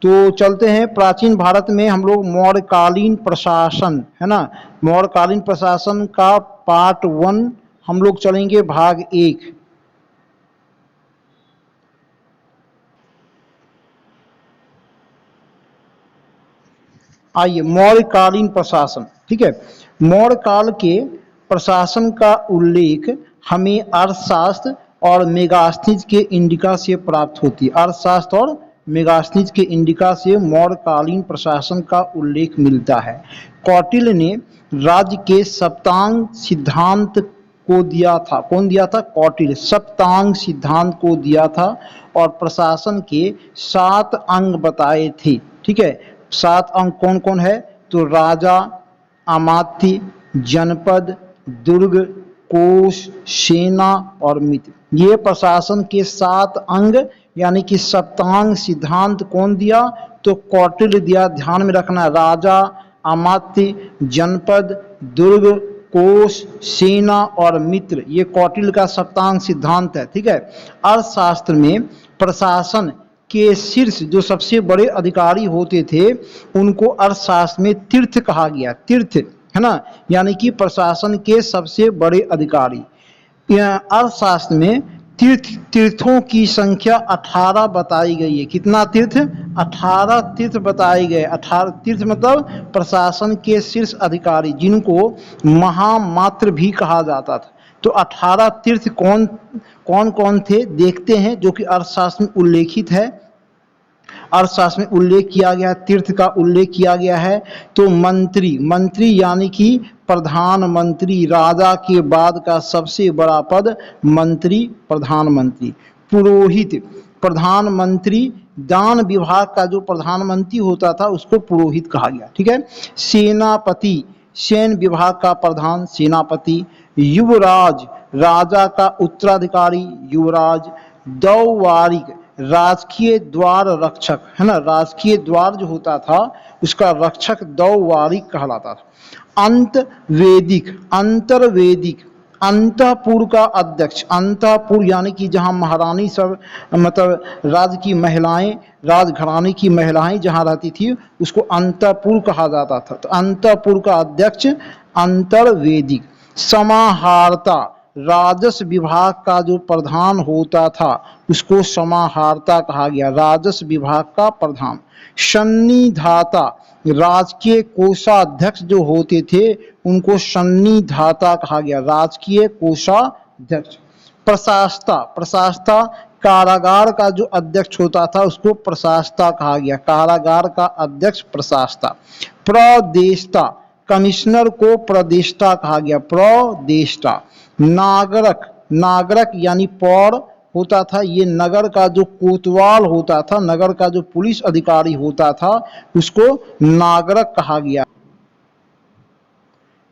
तो चलते हैं प्राचीन भारत में हम लोग मौर्यकालीन प्रशासन, है ना, मौर्यकालीन प्रशासन का पार्ट 1 हम लोग चलेंगे, भाग 1। आइए, मौर्यकालीन प्रशासन। ठीक है, मौर्य काल के प्रशासन का उल्लेख हमें अर्थशास्त्र और मेगास्थनीज के इंडिका से प्राप्त होती है। अर्थशास्त्र और मेगास्थनीज के इंडिका से मौर्यकालीन प्रशासन का उल्लेख मिलता है। कौटिल्य ने राज्य के सप्तांग सिद्धांत को दिया था। कौन दिया था? कौटिल्य सप्तांग सिद्धांत को दिया था और प्रशासन के 7 अंग बताए थे। ठीक है, 7 अंग कौन कौन है? तो राजा, अमात्य, जनपद, दुर्ग, कोष, सेना और मित्र, ये प्रशासन के 7 अंग यानी कि सप्तांग सिद्धांत कौन दिया? तो कौटिल्य दिया। ध्यान में रखना, राजा, अमात्य, जनपद, दुर्ग, कोष, सेना और मित्र, ये कौटिल्य का सप्तांग सिद्धांत है। ठीक है, अर्थशास्त्र में प्रशासन के शीर्ष जो सबसे बड़े अधिकारी होते थे उनको अर्थशास्त्र में तीर्थ कहा गया। तीर्थ, है ना, यानी कि प्रशासन के सबसे बड़े अधिकारी। अर्थशास्त्र में तीर्थों की संख्या 18 बताई गई है। कितना तीर्थ? 18 तीर्थ बताए गए। 18 तीर्थ मतलब प्रशासन के शीर्ष अधिकारी जिनको महामात्र भी कहा जाता था। तो 18 तीर्थ कौन कौन कौन थे देखते हैं, जो कि अर्थशास्त्र में उल्लेखित है। अर्थशास्त्र में उल्लेख किया गया, तीर्थ का उल्लेख किया गया है। तो मंत्री, मंत्री यानी कि प्रधानमंत्री, राजा के बाद का सबसे बड़ा पद मंत्री, प्रधानमंत्री। पुरोहित, प्रधानमंत्री, दान विभाग का जो प्रधानमंत्री होता था उसको पुरोहित कहा गया। ठीक है, सेनापति, सैन्य विभाग का प्रधान सेनापति। युवराज, राजा का उत्तराधिकारी युवराज। दौवारिक, राजकीय द्वार रक्षक, है ना, राजकीय द्वार जो होता था उसका रक्षक दौवारिक कहलाता था। अंतर्वेदिक, अंतर्वेदिक, अंतःपुर का अध्यक्ष। अंतःपुर यानी कि जहाँ महारानी सब मतलब राज्य की महिलाएं, राजघराने की महिलाएं जहाँ रहती थी उसको अंतःपुर कहा जाता था। तो अंतःपुर का अध्यक्ष अंतर्वेदिक। समाहर्ता, राजस्व विभाग का जो प्रधान होता था उसको समाहर्ता कहा गया, राजस्व विभाग का प्रधान। सन्निधाता, राजकीय कोषाध्यक्ष जो होते थे उनको सन्निधाता कहा गया, राजकीय कोषाध्यक्ष। प्रशासता, प्रशासता कारागार का जो अध्यक्ष होता था उसको प्रशासता कहा गया, कारागार का अध्यक्ष प्रशासता। प्रदेष्टा, कमिश्नर को प्रदेष्टा कहा गया, प्रदेष्टा। नागरक, नागरक यानी पौर होता था, ये नगर का जो कोतवाल होता था, नगर का जो पुलिस अधिकारी होता था उसको नागरक कहा गया।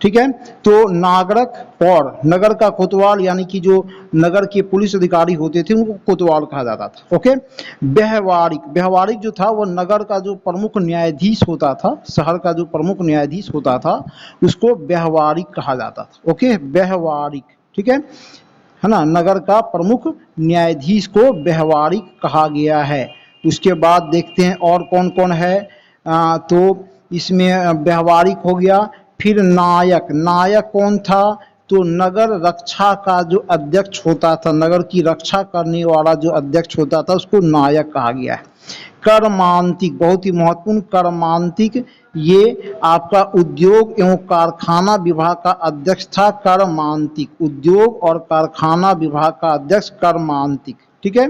ठीक है, तो नागरक और नगर का कोतवाल यानी कि जो नगर के पुलिस अधिकारी होते थे उनको कोतवाल कहा जाता था। ओके, व्यवहारिक, व्यवहारिक जो था वो नगर का जो प्रमुख न्यायाधीश होता था, शहर का जो प्रमुख न्यायाधीश होता था उसको व्यवहारिक कहा जाता था। ओके, व्यवहारिक, ठीक है ना, नगर का प्रमुख न्यायाधीश को व्यवहारिक कहा गया है। उसके बाद देखते हैं और कौन कौन है। तो इसमें व्यवहारिक हो गया। फिर नायक, नायक कौन था? तो नगर रक्षा का जो अध्यक्ष होता था, नगर की रक्षा करने वाला जो अध्यक्ष होता था उसको नायक कहा गया है। कर्मांतिक, बहुत ही महत्वपूर्ण, कर्मांतिक ये आपका उद्योग एवं कारखाना विभाग का अध्यक्ष था। कर्मांतिक, उद्योग और कारखाना विभाग का अध्यक्ष कर्मांतिक। ठीक है,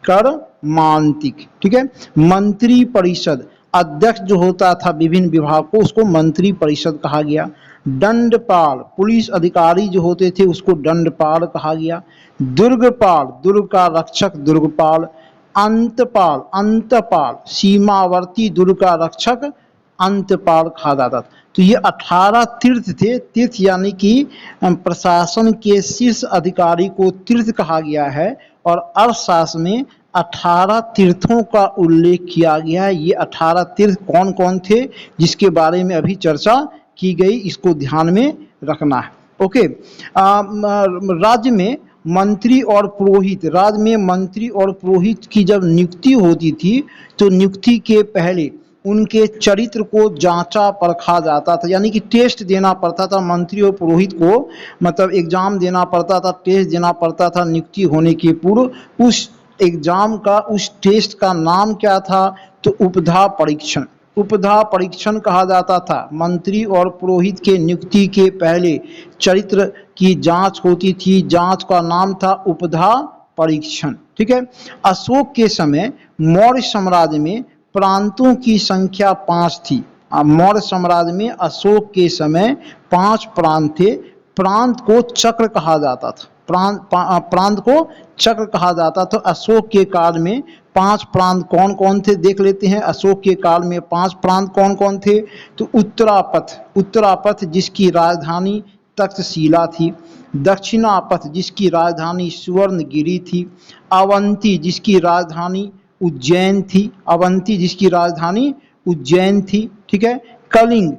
कर्मांतिक। ठीक है, मंत्री परिषद, अध्यक्ष जो होता था विभिन्न विभाग को उसको मंत्री परिषद कहा गया। दंडपाल, पुलिस अधिकारी जो होते थे उसको दंडपाल कहा गया। दुर्गपाल, दुर्ग का रक्षक दुर्गपाल। अंतपाल, अंतपाल, सीमावर्ती दुर्ग का रक्षक अंतपाल कहा जाता था। तो ये 18 तीर्थ थे। तीर्थ यानी कि प्रशासन के शीर्ष अधिकारी को तीर्थ कहा गया है और अर्थशास्त्र में 18 तीर्थों का उल्लेख किया गया है। ये 18 तीर्थ कौन कौन थे जिसके बारे में अभी चर्चा की गई, इसको ध्यान में रखना है। ओके, राज्य में मंत्री और पुरोहित, राज्य में मंत्री और पुरोहित की जब नियुक्ति होती थी तो नियुक्ति के पहले उनके चरित्र को जांचा परखा जाता था, यानी कि टेस्ट देना पड़ता था मंत्री और पुरोहित को, मतलब एग्जाम देना पड़ता था, टेस्ट देना पड़ता था नियुक्ति होने के पूर्व। उस एग्जाम का, उस टेस्ट का नाम क्या था? तो उपधा परीक्षण, उपधा परीक्षण कहा जाता था। मंत्री और पुरोहित के नियुक्ति के पहले चरित्र की जांच होती थी, जांच का नाम था उपधा परीक्षण। ठीक है। अशोक के समय मौर्य साम्राज्य में प्रांतों की संख्या 5 थी। मौर्य साम्राज्य में अशोक के समय 5 प्रांत थे। प्रांत को चक्र कहा जाता था, प्रांत को चक्र कहा जाता था। अशोक के काल में 5 प्रांत कौन कौन थे देख लेते हैं। अशोक के काल में 5 प्रांत कौन कौन थे? तो उत्तरापथ, उत्तरापथ जिसकी राजधानी तक्षशिला थी। दक्षिणापथ जिसकी राजधानी सुवर्णगिरी थी। अवंती जिसकी राजधानी उज्जैन थी, अवंती जिसकी राजधानी उज्जैन थी। ठीक है। कलिंग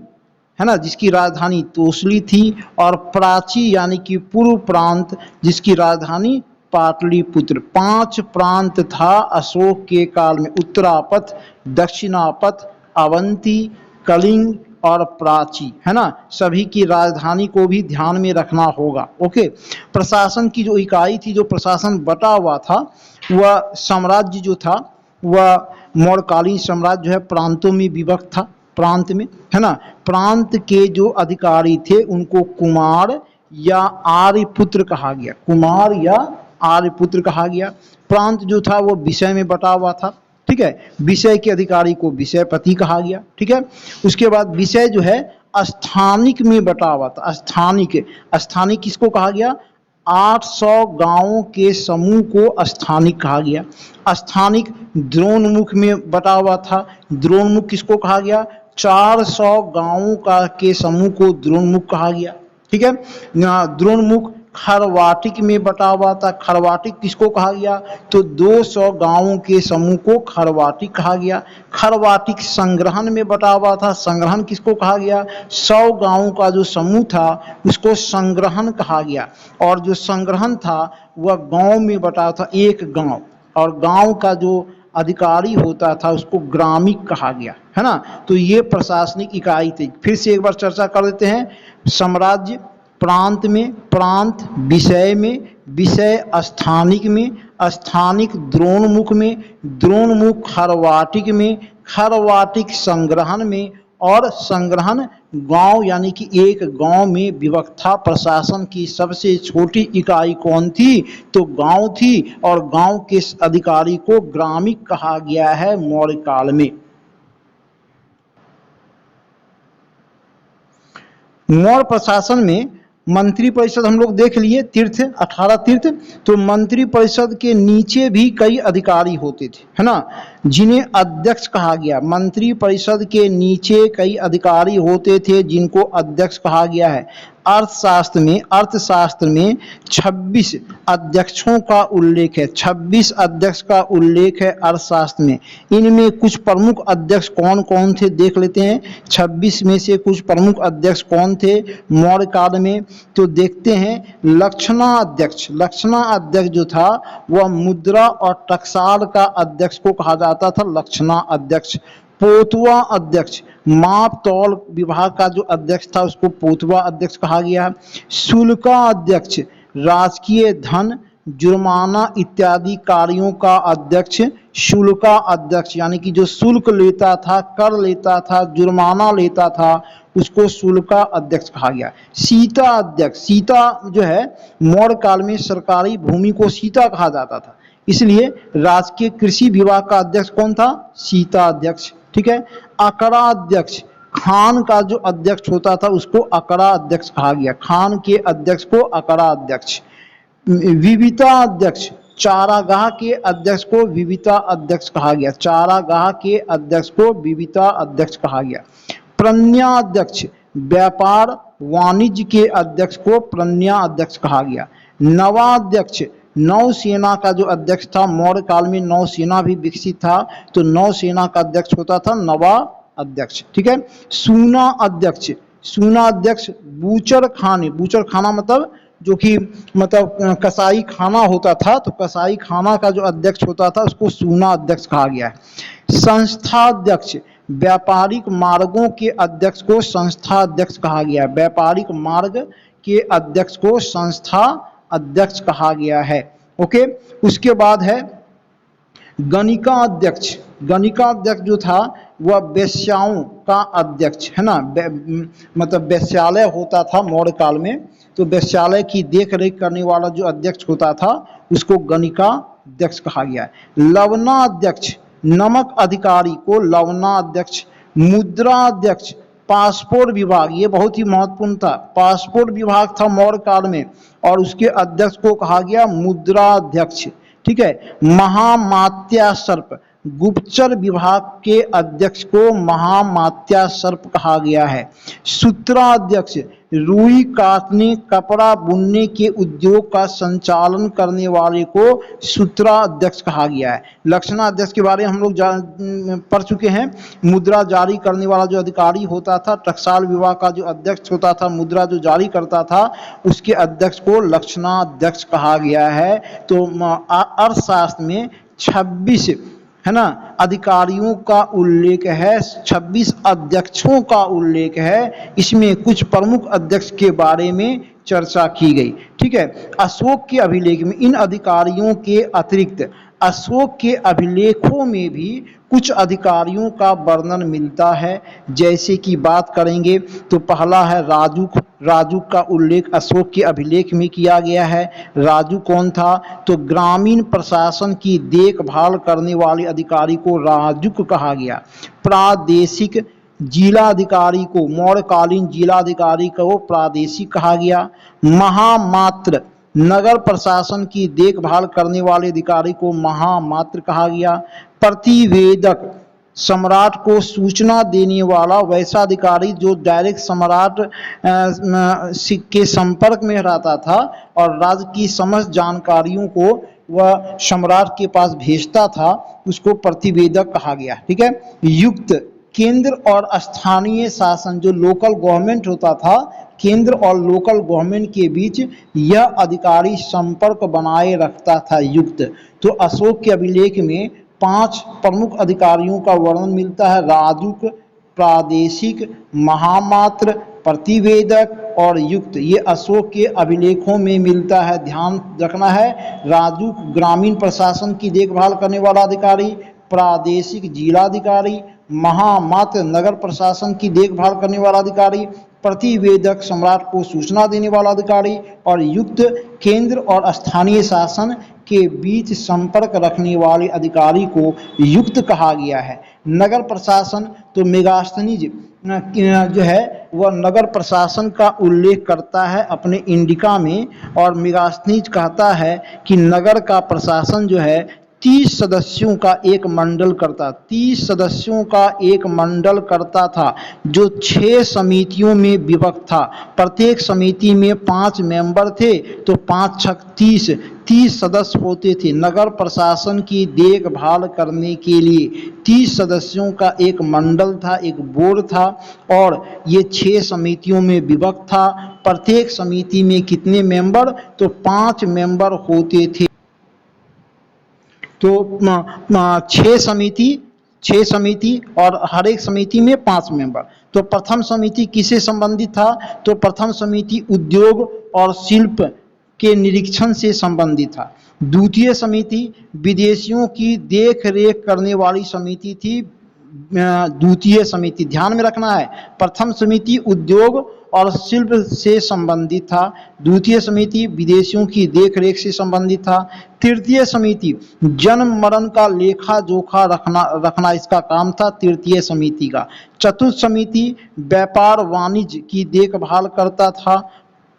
है ना, जिसकी राजधानी तोसली थी। और प्राची यानी कि पूर्व प्रांत जिसकी राजधानी पाटलिपुत्र। 5 प्रांत था अशोक के काल में, उत्तरापथ, दक्षिणापथ, अवंती, कलिंग और प्राची, है ना। सभी की राजधानी को भी ध्यान में रखना होगा। ओके। प्रशासन की जो इकाई थी, जो प्रशासन बटा हुआ था, वह साम्राज्य जो था वह मौर्यकालीन साम्राज्य जो है प्रांतों में विभक्त था, प्रांत में, है ना। प्रांत के जो अधिकारी थे उनको कुमार या आर्यपुत्र कहा गया, कुमार या आर्यपुत्र कहा गया। प्रांत जो था वो विषय में बटा हुआ था। ठीक है। विषय के अधिकारी को विषयपति कहा गया। ठीक है। उसके बाद विषय जो है स्थानिक में बटा हुआ था। स्थानिक, स्थानिक किसको कहा गया? 800 गांवों के समूह को स्थानिक कहा गया। स्थानिक द्रोणमुख में बटा हुआ था। द्रोणमुख किसको कहा गया? 400 गांवों का के समूह को द्रोणमुख कहा गया। ठीक है। द्रोणमुख खरवाटिक में बटा हुआ था। खरवाटिक किसको कहा गया? तो 200 गांवों के समूह को खरवाटिक कहा गया। खरवाटिक संग्रहण में बटा हुआ था। संग्रहण किसको कहा गया? 100 गांवों का जो समूह था उसको संग्रहण कहा गया। और जो संग्रहण था वह गांव में बटा था, एक गांव, और गांव का जो अधिकारी होता था उसको ग्रामिक कहा गया, है ना। तो ये प्रशासनिक इकाई थी। फिर से एक बार चर्चा कर देते हैं। साम्राज्य प्रांत में, प्रांत विषय में, विषय स्थानिक में, स्थानिक द्रोणमुख में, द्रोणमुख खरवाटिक में, खरवाटिक संग्रहण में, और संग्रहण गांव यानी कि एक गांव में विभक्त था। प्रशासन की सबसे छोटी इकाई कौन थी? तो गांव थी। और गांव के अधिकारी को ग्रामिक कहा गया है मौर्य काल में। मौर्य प्रशासन में मंत्री परिषद हम लोग देख लिए, तीर्थ, 18 तीर्थ। तो मंत्री परिषद के नीचे भी कई अधिकारी होते थे, है ना, जिन्हें अध्यक्ष कहा गया। मंत्री परिषद के नीचे कई अधिकारी होते थे जिनको अध्यक्ष कहा गया है। अर्थशास्त्र में 26 अध्यक्षों का उल्लेख है। 26 अध्यक्ष का उल्लेख है अर्थशास्त्र में। इनमें कुछ प्रमुख अध्यक्ष कौन कौन थे देख लेते हैं। 26 में से कुछ प्रमुख अध्यक्ष कौन थे मौर्य काल में? तो देखते हैं। लक्षणा अध्यक्ष, लक्षणा अध्यक्ष जो था वह मुद्रा और टकसाल का अध्यक्ष को कहा जाता था, लक्षणा अध्यक्ष। पोतवा अध्यक्ष, माप तौल विभाग का जो अध्यक्ष था उसको पोतवा अध्यक्ष कहा गया। शुल्का अध्यक्ष, राजकीय धन, जुर्माना इत्यादि कार्यों का अध्यक्ष शुल्का अध्यक्ष, यानी कि जो शुल्क लेता था, कर लेता था, जुर्माना लेता था, उसको शुल्का अध्यक्ष कहा गया। सीता अध्यक्ष, सीता जो है मौर्य काल में सरकारी भूमि को सीता कहा जाता था, इसलिए राजकीय कृषि विभाग का अध्यक्ष कौन था? सीता अध्यक्ष। ठीक है। अकरा अध्यक्ष, खान का जो अध्यक्ष होता था उसको अकरा अध्यक्ष कहा गया। खान के अध्यक्ष को अकरा अध्यक्ष। विविता अध्यक्ष, चारागाह के अध्यक्ष को विविता अध्यक्ष कहा गया। चारागाह के अध्यक्ष को विविता अध्यक्ष कहा गया। प्रज्ञा अध्यक्ष, व्यापार वाणिज्य के अध्यक्ष को प्रज्ञा अध्यक्ष कहा गया। नवाध्यक्ष, नौसेना का जो अध्यक्ष था, मौर्य काल में नौसेना भी विकसित था, तो नौसेना का अध्यक्ष होता था नवा अध्यक्ष। ठीक है। सूना अध्यक्ष, सूना अध्यक्ष बूचर खाने, बूचर खाना मतलब जो कि मतलब कसाई खाना होता था, तो कसाई खाना का जो अध्यक्ष होता था उसको सूना अध्यक्ष कहा गया है। संस्था अध्यक्ष, व्यापारिक मार्गों के अध्यक्ष को संस्था अध्यक्ष कहा गया है। व्यापारिक मार्ग के अध्यक्ष को संस्था अध्यक्ष कहा गया है। ओके, उसके बाद है गणिका अध्यक्ष। गणिका अध्यक्ष जो था वह वेश्याओं का अध्यक्ष है ना, मतलब वेश्यालय होता था मौर्य काल में, तो वेश्यालय की देख रेख करने वाला जो अध्यक्ष होता था उसको गणिका अध्यक्ष कहा गया है। लवना अध्यक्ष, नमक अधिकारी को लवना अध्यक्ष। मुद्रा अध्यक्ष, पासपोर्ट विभाग, ये बहुत ही महत्वपूर्ण था। पासपोर्ट विभाग था मौर्य काल में और उसके अध्यक्ष को कहा गया मुद्रा अध्यक्ष। ठीक है। महामात्या सर्प, गुप्तचर विभाग के अध्यक्ष को महामात्या सर्प कहा गया है। सूत्रा अध्यक्ष, रुई काटने कपड़ा बुनने के उद्योग का संचालन करने वाले को सूत्रा अध्यक्ष कहा गया है। लक्षणा अध्यक्ष के बारे में हम लोग पढ़ चुके हैं। मुद्रा जारी करने वाला जो अधिकारी होता था, टकसाल विभाग का जो अध्यक्ष होता था, मुद्रा जो जारी करता था, उसके अध्यक्ष को लक्षणा अध्यक्ष कहा गया है। तो अर्थशास्त्र में 26 है ना अधिकारियों का उल्लेख है, 26 अध्यक्षों का उल्लेख है। इसमें कुछ प्रमुख अध्यक्ष के बारे में चर्चा की गई। ठीक है। अशोक के अभिलेख में इन अधिकारियों के अतिरिक्त अशोक के अभिलेखों में भी कुछ अधिकारियों का वर्णन मिलता है। जैसे कि बात करेंगे तो पहला है राजुक। राजुक का उल्लेख अशोक के अभिलेख में किया गया है। राजुक कौन था? तो ग्रामीण प्रशासन की देखभाल करने वाले अधिकारी को राजुक कहा गया। प्रादेशिक जिलाधिकारी को, मौर्यकालीन जिलाधिकारी को प्रादेशिक कहा गया। महामात्र, नगर प्रशासन की देखभाल करने वाले अधिकारी को महामात्र कहा गया। प्रतिवेदक, सम्राट को सूचना देने वाला वैसा अधिकारी जो डायरेक्ट सम्राट के संपर्क में रहता था और राज्य की समस्त जानकारियों को वह सम्राट के पास भेजता था, उसको प्रतिवेदक कहा गया। ठीक है। युक्त, केंद्र और स्थानीय शासन, जो लोकल गवर्नमेंट होता था, केंद्र और लोकल गवर्नमेंट के बीच यह अधिकारी संपर्क बनाए रखता था, युक्त। तो अशोक के अभिलेख में 5 प्रमुख अधिकारियों का वर्णन मिलता है। राजुक, प्रादेशिक, महामात्र, प्रतिवेदक और युक्त। ये अशोक के अभिलेखों में मिलता है। ध्यान रखना है, राजुक ग्रामीण प्रशासन की देखभाल करने वाला अधिकारी, प्रादेशिक जिलाधिकारी, महामात्र नगर प्रशासन की देखभाल करने वाला अधिकारी, प्रतिवेदक सम्राट को सूचना देने वाला अधिकारी और युक्त केंद्र और स्थानीय शासन के बीच संपर्क रखने वाले अधिकारी को युक्त कहा गया है। नगर प्रशासन, तो मेगास्थनीज जो है वह नगर प्रशासन का उल्लेख करता है अपने इंडिका में, और मेगास्थनीज कहता है कि नगर का प्रशासन जो है 30 सदस्यों का एक मंडल करता, 30 सदस्यों का एक मंडल करता था, जो 6 समितियों में विभक्त था। प्रत्येक समिति में 5 मेंबर थे, तो 5 छक 30 सदस्य होते थे। नगर प्रशासन की देखभाल करने के लिए 30 सदस्यों का एक मंडल था, एक बोर्ड था, और ये 6 समितियों में विभक्त था। प्रत्येक समिति में कितने मेंबर? तो 5 मेंबर होते थे। तो 6 समिति और हर एक समिति में 5 मेंबर। तो प्रथम समिति किससे संबंधित था? तो प्रथम समिति उद्योग और शिल्प के निरीक्षण से संबंधित था। द्वितीय समिति विदेशियों की देख रेख करने वाली समिति थी। द्वितीय समिति ध्यान में रखना है, प्रथम समिति उद्योग और शिल्प से संबंधित था, द्वितीय समिति विदेशियों की देखरेख से संबंधित था। तृतीय समिति जन्म मरण का लेखा जोखा रखना इसका काम था तृतीय समिति का। चतुर्थ समिति व्यापार वाणिज्य की देखभाल करता था।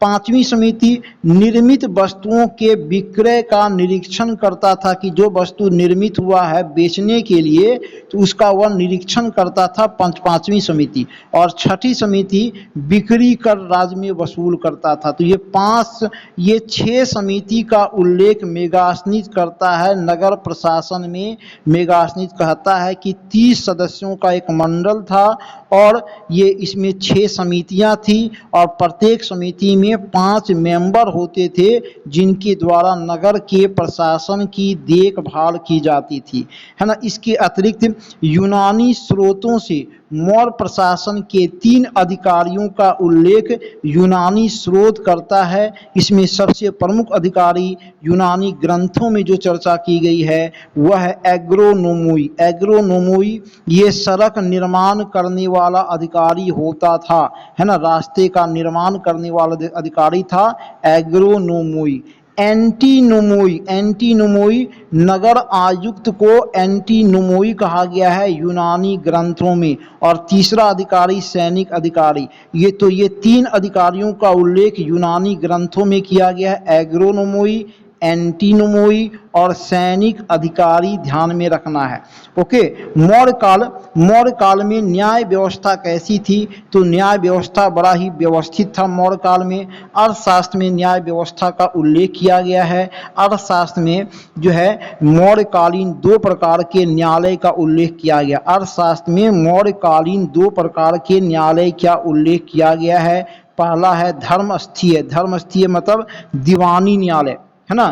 पांचवी समिति निर्मित वस्तुओं के विक्रय का निरीक्षण करता था कि जो वस्तु निर्मित हुआ है बेचने के लिए तो उसका वह निरीक्षण करता था पांचवी समिति। और छठी समिति बिक्री कर राज्य में वसूल करता था। तो ये 6 समिति का उल्लेख मेगास्थनीज करता है। नगर प्रशासन में मेगास्थनीज कहता है कि 30 सदस्यों का एक मंडल था और ये इसमें 6 समितियां थी और प्रत्येक समिति में जिसमें 5 मेंबर होते थे जिनके द्वारा नगर के प्रशासन की देखभाल की जाती थी, है ना। इसके अतिरिक्त यूनानी स्रोतों से मौर्य प्रशासन के 3 अधिकारियों का उल्लेख यूनानी स्रोत करता है। इसमें सबसे प्रमुख अधिकारी यूनानी ग्रंथों में जो चर्चा की गई है वह है एग्रोनोमोई। एग्रोनोमोई ये सड़क निर्माण करने वाला अधिकारी होता था, है ना, रास्ते का निर्माण करने वाला अधिकारी था एग्रोनोमोई। एंटीनोमोई, एंटीनोमोई नगर आयुक्त को एंटीनोमोई कहा गया है यूनानी ग्रंथों में। और तीसरा अधिकारी सैनिक अधिकारी। ये 3 अधिकारियों का उल्लेख यूनानी ग्रंथों में किया गया है, एग्रोनोमोई, एंटीनोमोई और सैनिक अधिकारी, ध्यान में रखना है। ओके। मौर्य काल में न्याय व्यवस्था कैसी थी? तो न्याय व्यवस्था बड़ा ही व्यवस्थित था मौर्य काल में। अर्थशास्त्र में न्याय व्यवस्था का उल्लेख किया गया है। अर्थशास्त्र में जो है मौर्यकालीन 2 प्रकार के न्यायालय का उल्लेख किया गया। अर्थशास्त्र में मौर्यकालीन 2 प्रकार के न्यायालय का उल्लेख किया गया है। पहला है धर्मस्थीय। धर्मस्थीय मतलब दीवानी न्यायालय, है ना,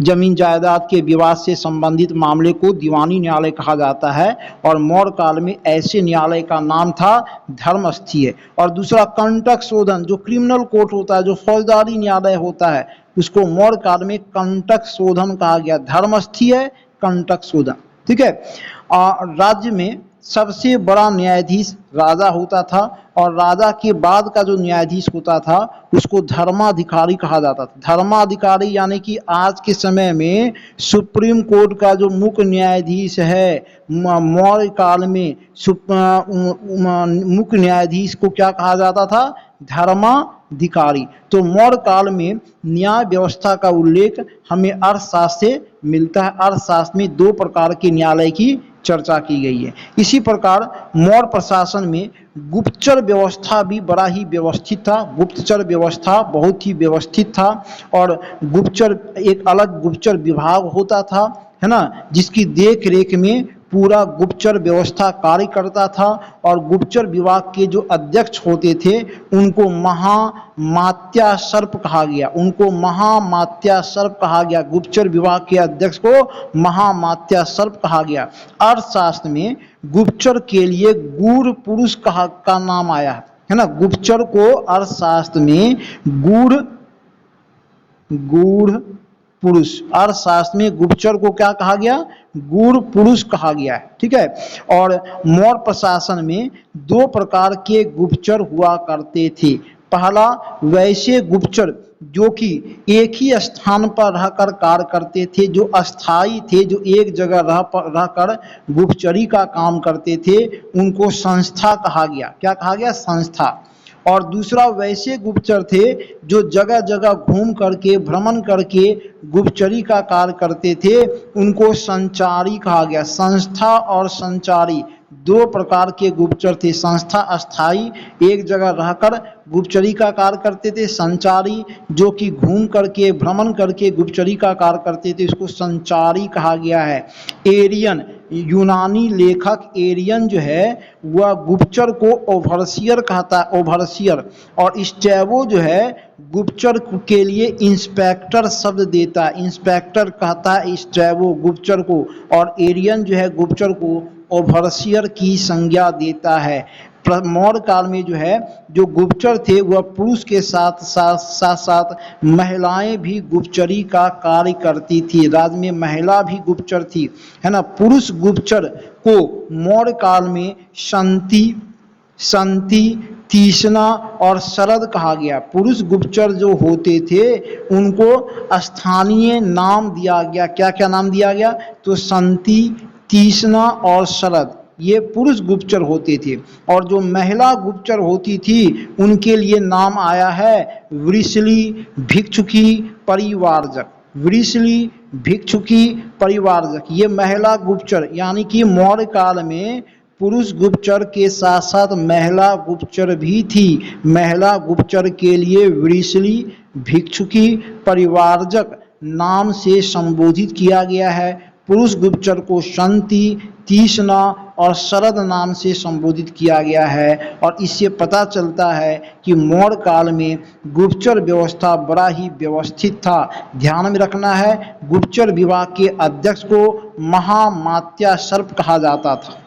जमीन जायदाद के विवाद से संबंधित मामले को दीवानी न्यायालय कहा जाता है। और मौर्य काल में ऐसे न्यायालय का नाम था धर्मस्थीय। और दूसरा कंटक शोधन, जो क्रिमिनल कोर्ट होता है, जो फौजदारी न्यायालय होता है, उसको मौर्य काल में कंटक शोधन कहा गया। धर्मस्थीय, कंटक शोधन, ठीक है। राज्य में सबसे बड़ा न्यायाधीश राजा होता था और राजा के बाद का जो न्यायाधीश होता था उसको धर्माधिकारी कहा जाता था। धर्माधिकारी यानी कि आज के समय में सुप्रीम कोर्ट का जो मुख्य न्यायाधीश है मौर्य काल में मुख्य न्यायाधीश को क्या कहा जाता था? धर्माधिकारी। तो मौर्य काल में न्याय व्यवस्था का उल्लेख हमें अर्थशास्त्र से मिलता है। अर्थशास्त्र में 2 प्रकार के न्यायालय की चर्चा की गई है। इसी प्रकार मौर्य प्रशासन में गुप्तचर व्यवस्था भी बड़ा ही व्यवस्थित था। गुप्तचर व्यवस्था बहुत ही व्यवस्थित था और गुप्तचर एक अलग गुप्तचर विभाग होता था, है ना, जिसकी देख रेख में पूरा गुप्तचर व्यवस्था कार्य करता था। और गुप्तचर विभाग के जो अध्यक्ष होते थे उनको महामात्या सर्प कहा गया। उनको महामात्या सर्प कहा गया। गुप्तचर विभाग के अध्यक्ष को महामात्या सर्प कहा गया। अर्थशास्त्र में गुप्तचर के लिए गूढ़ पुरुष का नाम आया है ना। गुप्तचर को अर्थशास्त्र में गूढ़ पुरुष, अर्थशास्त्र में गुप्तचर को क्या कहा गया? गूढ़ पुरुष कहा गया है, ठीक है। और मौर्य प्रशासन में 2 प्रकार के गुप्तचर हुआ करते थे। पहला वैसे गुप्तचर जो कि एक ही स्थान पर रहकर कार्य करते थे, जो अस्थायी थे, जो एक जगह रहकर गुप्तचरी का काम करते थे, उनको संस्था कहा गया। क्या कहा गया? संस्था। और दूसरा वैसे गुप्तचर थे जो जगह जगह घूम करके भ्रमण करके गुप्तचरी का कार्य करते थे, उनको संचारी कहा गया। संस्था और संचारी 2 प्रकार के गुप्तचर थे। संस्था अस्थाई एक जगह रहकर गुप्तचरी का कार्य करते थे, संचारी जो कि घूम करके भ्रमण करके गुप्तचरी का कार्य करते थे, इसको संचारी कहा गया है। एरियन, यूनानी लेखक एरियन जो है वह गुप्तचर को ओवरसियर कहता है, ओवरसियर। और स्टैवो जो है गुप्तचर के लिए इंस्पेक्टर शब्द देता है, इंस्पेक्टर कहता है स्टैवो गुप्तचर को। और एरियन जो है गुप्तचर को ओवरसियर की संज्ञा देता है। मौर्य काल में जो है जो गुप्तचर थे वह पुरुष के साथ साथ महिलाएं भी गुप्तचरी का कार्य करती थी। राज्य में महिला भी गुप्तचर थी, है ना। पुरुष गुप्तचर को मौर्य काल में संति, तीक्ष्णा और शरद कहा गया। पुरुष गुप्तचर जो होते थे उनको स्थानीय नाम दिया गया। क्या क्या नाम दिया गया? तो संति, तीक्ष्णा और शरद, ये पुरुष गुप्तचर होते थे। और जो महिला गुप्तचर होती थी उनके लिए नाम आया है वृषली, भिक्षुकी, परिवारजक। वृषली, भिक्षुकी, परिवारजक, ये महिला गुप्तचर, यानी कि मौर्य काल में पुरुष गुप्तचर के साथ साथ महिला गुप्तचर भी थी। महिला गुप्तचर के लिए वृषली, भिक्षुकी, परिवारजक नाम से संबोधित किया गया है। पुरुष गुप्तचर को शंति, तीक्ष्ण और शरद नाम से संबोधित किया गया है। और इससे पता चलता है कि मौर्य काल में गुप्तचर व्यवस्था बड़ा ही व्यवस्थित था। ध्यान में रखना है, गुप्तचर विभाग के अध्यक्ष को महामात्या सर्प कहा जाता था।